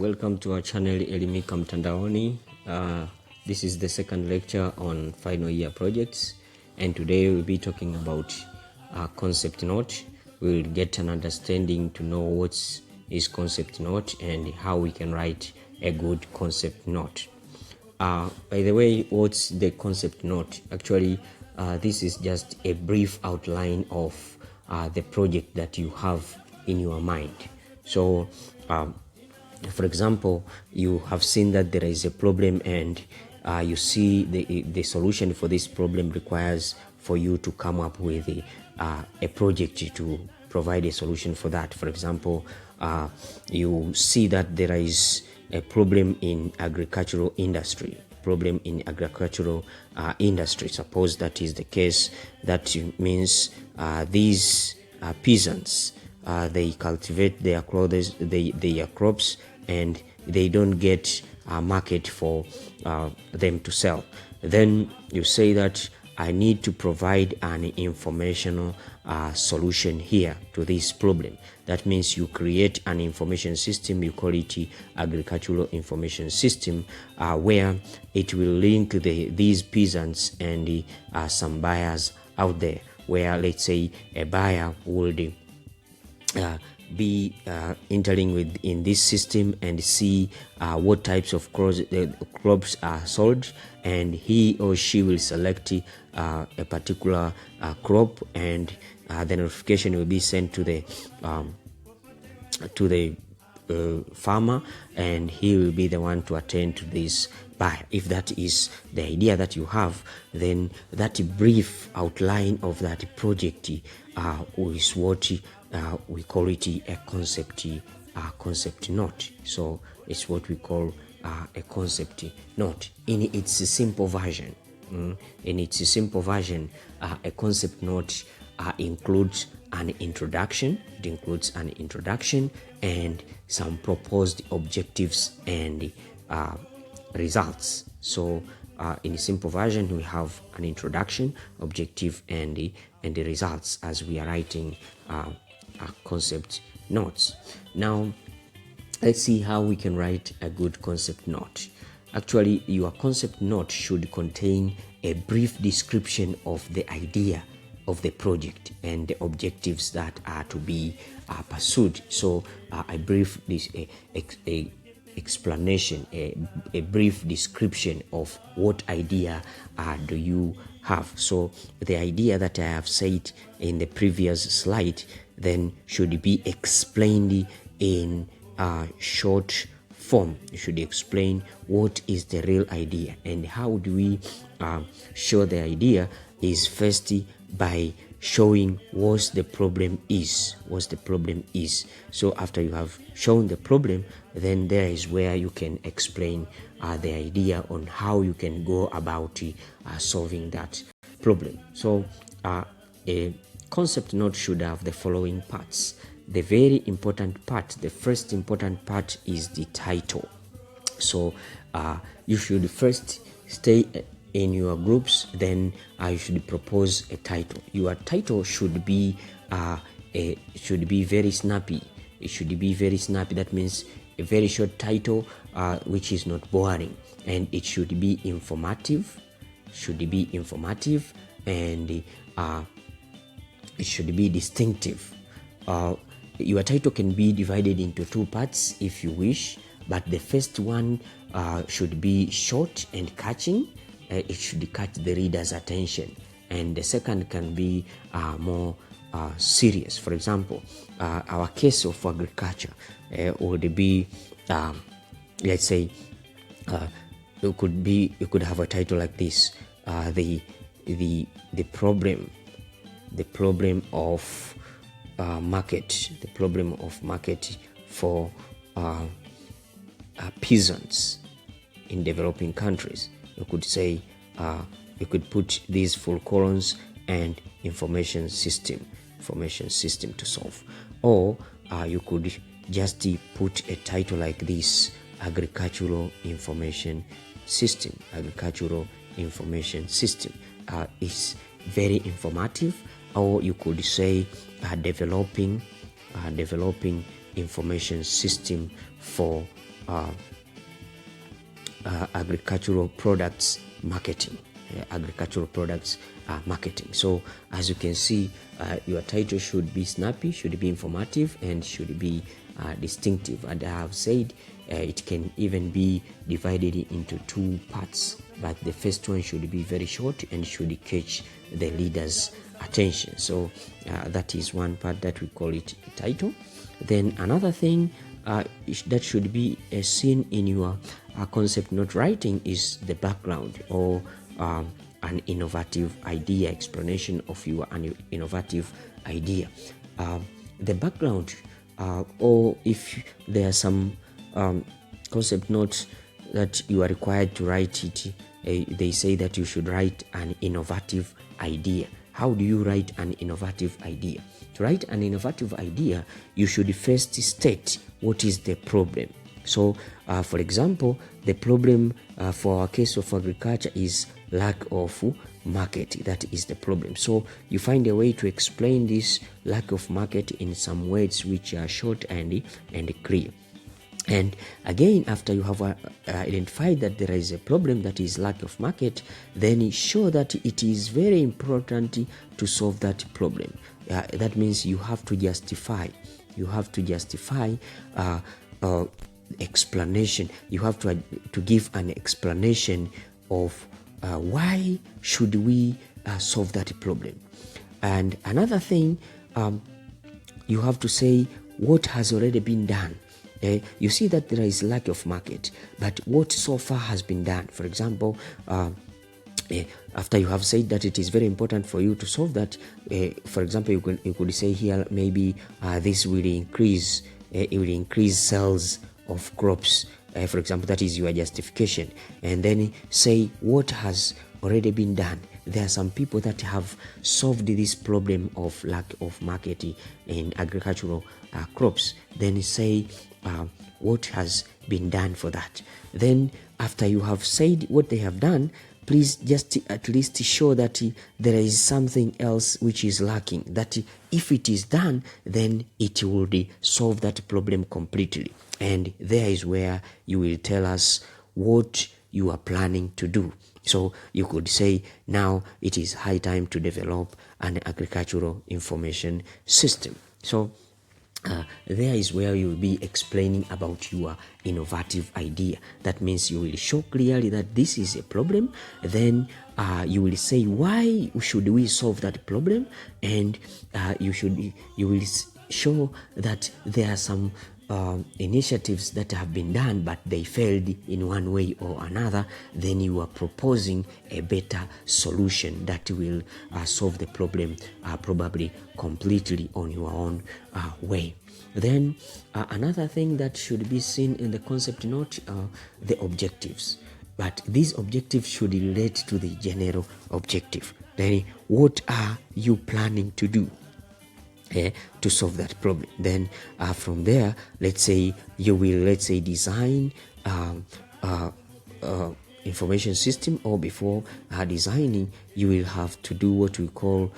Welcome to our channel Elimika Mtandaoni. This is the second lecture on final year projects, and today we'll be talking about concept note. We'll get an understanding to know what is concept note and how we can write a good concept note. By the way, what's the concept note? Actually, this is just a brief outline of the project that you have in your mind. So for example, you have seen that there is a problem, and you see the solution for this problem requires for you to come up with a project to provide a solution for that. For example, you see that there is a problem in agricultural industry. Suppose that is the case. That means these peasants, they cultivate their crops, and they don't get a market for them to sell. Then you say that I need to provide an informational solution here to this problem. That means you create an information system. You call it agricultural information system, where it will link these peasants and some buyers out there, where let's say a buyer would be entering within this system and see what types of crops are sold, and he or she will select a particular crop, and the notification will be sent to the farmer, and he will be the one to attend to this buyer. If that is the idea that you have, then that brief outline of that project is what we call it a concept note. So it's what we call a concept note in its simple version. A concept note includes an introduction. It includes an introduction and some proposed objectives and results. So in a simple version, we have an introduction, objective, and the results as we are writing concept notes. Now, let's see how we can write a good concept note. Actually, your concept note should contain a brief description of the idea of the project and the objectives that are to be pursued. So a brief explanation, a brief description of what idea do you have. So the idea that I have said in the previous slide then should be explained in short form. You should explain what is the real idea, and how do we show the idea is first by showing what the problem is. So after you have shown the problem, then there is where you can explain the idea on how you can go about solving that problem. So a concept note should have the following parts. The very important part, the first important part, is the title. So you should first stay in your groups, then you should propose a title. Your title should be very snappy. It should be very snappy. That means a very short title which is not boring, and it should be informative. And it should be distinctive. Your title can be divided into two parts if you wish, but the first one should be short and catching. It should catch the reader's attention, and the second can be more serious. For example, our case of agriculture would be, let's say, you could have a title like this: the problem of market for peasants in developing countries. You could say, you could put these full colons and information system to solve. Or you could just put a title like this: agricultural information system. Is very informative. Or you could say developing information system for agricultural products marketing. Agricultural products marketing. So as you can see, your title should be snappy, should be informative, and should be distinctive. And I have said it can even be divided into two parts, but the first one should be very short and should catch the reader's attention. So that is one part that we call it title. Then another thing that should be seen in your concept note writing is the background, or an innovative idea, explanation of your innovative idea. The background, or if there are some concept notes that you are required to write it, they say that you should write an innovative idea. How do you write an innovative idea? To write an innovative idea, you should first state what is the problem. So, for example, the problem for our case of agriculture is lack of market. That is the problem. So you find a way to explain this lack of market in some words which are short and clear. And again, after you have identified that there is a problem, that is lack of market, then show that it is very important to solve that problem. That means you have to justify. You have to justify explanation. You have to give an explanation of why should we solve that problem. And another thing, you have to say what has already been done. You see that there is lack of market, but what so far has been done. For example, after you have said that it is very important for you to solve that, for example, you could say here maybe this will increase sales of crops. For example, that is your justification. And then say what has already been done. There are some people that have solved this problem of lack of market in agricultural crops. Then say what has been done for that. Then after you have said what they have done, please just at least show that there is something else which is lacking, that if it is done, then it will solve that problem completely. And there is where you will tell us what you are planning to do. So you could say, now it is high time to develop an agricultural information system. So there is where you will be explaining about your innovative idea. That means you will show clearly that this is a problem. Then you will say why should we solve that problem, and you will show that there are some initiatives that have been done but they failed in one way or another. Then you are proposing a better solution that will solve the problem probably completely on your own way. Then another thing that should be seen in the concept note, the objectives. But these objectives should relate to the general objective. Then what are you planning to do to solve that problem? Then from there, let's say you will design information system, or before designing, you will have to do what we call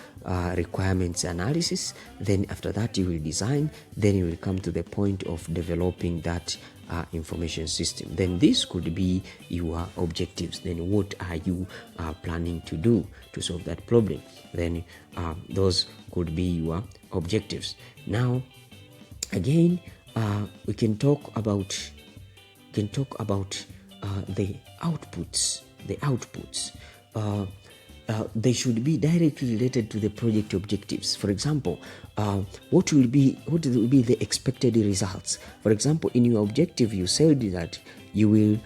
requirements analysis. Then after that you will design, then you will come to the point of developing that information system. Then this could be your objectives. Then what are you planning to do to solve that problem? Then those could be your objectives. Now again, we can talk about the outputs. They should be directly related to the project objectives. For example, what will be the expected results? For example, in your objective, you said that you will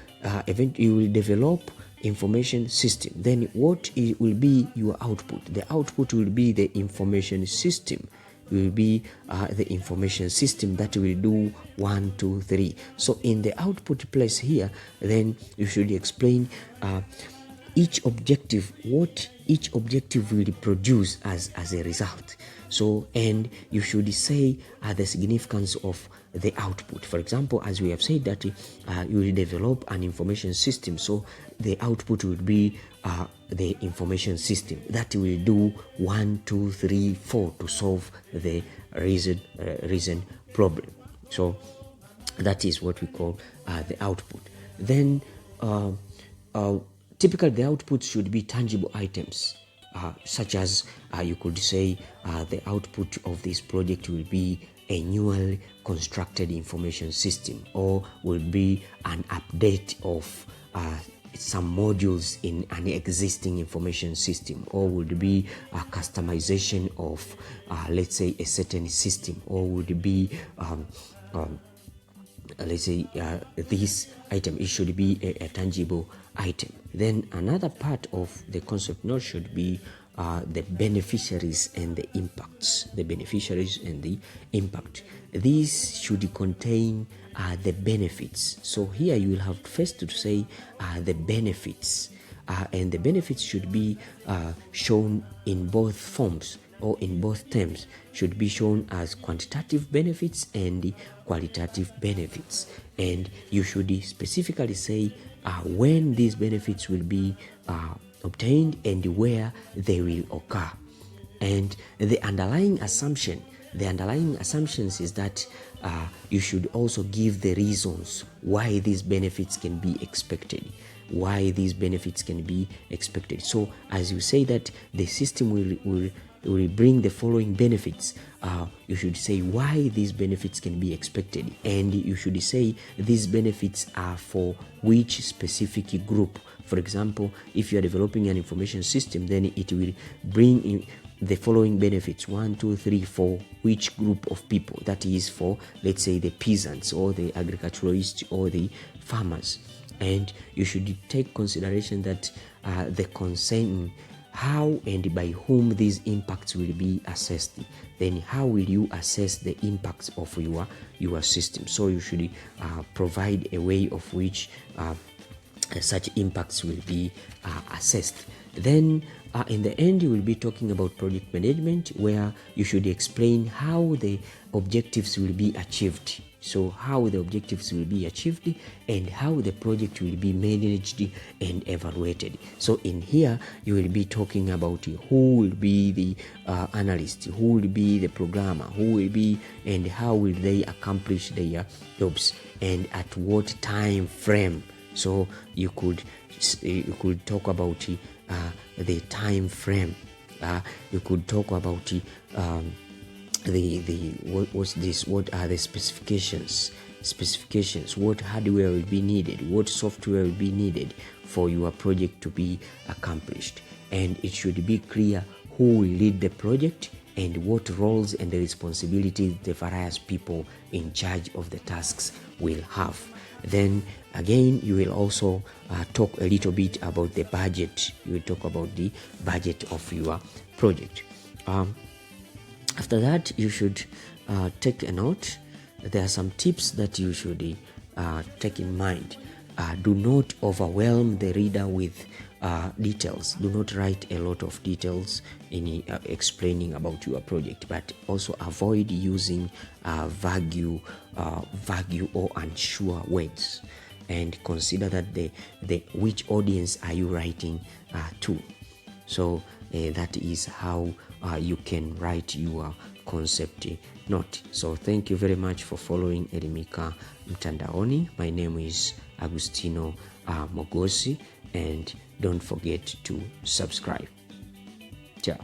develop information system. Then what will be your output? The output will be the information system. Will be the information system that will do 1, 2, 3. So in the output place here, then you should explain each objective, what each objective will produce as a result. So, and you should say the significance of the output. For example, as we have said that you will develop an information system, so the output will be the information system that will do 1, 2, 3, 4 to solve the reason problem. So That is what we call the output. Then typically the output should be tangible items, such as you could say the output of this project will be a newly constructed information system, or will be an update of some modules in an existing information system, or would be a customization of let's say a certain system, or would be let's say this item, it should be a tangible item. Then another part of the concept note should be the beneficiaries and the impacts. The beneficiaries and the impact. These should contain the benefits. So here you will have first to say the benefits, and the benefits should be shown in both forms, or in both terms, should be shown as quantitative benefits and qualitative benefits. And you should specifically say when these benefits will be obtained and where they will occur. And the underlying assumptions is that you should also give the reasons why these benefits can be expected. So as you say that the system will bring the following benefits, you should say why these benefits can be expected, and you should say these benefits are for which specific group. For example, if you are developing an information system, then it will bring in the following benefits 1, 2, 3, 4, which group of people. That is for, let's say, the peasants or the agriculturalists or the farmers. And you should take consideration that the concern, how and by whom these impacts will be assessed. Then how will you assess the impacts of your system? So you should provide a way of which such impacts will be assessed. Then in the end, you will be talking about project management, where you should explain how the objectives will be achieved. So how the objectives will be achieved and how the project will be managed and evaluated. So in here, you will be talking about who will be the analyst, who will be the programmer, who will be, and how will they accomplish their jobs, and at what time frame. So you could talk about the time frame. You could talk about what are the specifications, what hardware will be needed, what software will be needed for your project to be accomplished. And it should be clear who will lead the project and what roles and the responsibilities the various people in charge of the tasks will have. Then again, you will also talk a little bit about the budget. You will talk about the budget of your project. After that, you should take a note. There are some tips that you should take in mind. Do not overwhelm the reader with details. Do not write a lot of details in explaining about your project, but also avoid using vague or unsure words. And consider that the which audience are you writing to. So that is how you can write your concept note. So thank you very much for following Elimika Mtandaoni. My name is Agustino Mogosi, and don't forget to subscribe. Ciao.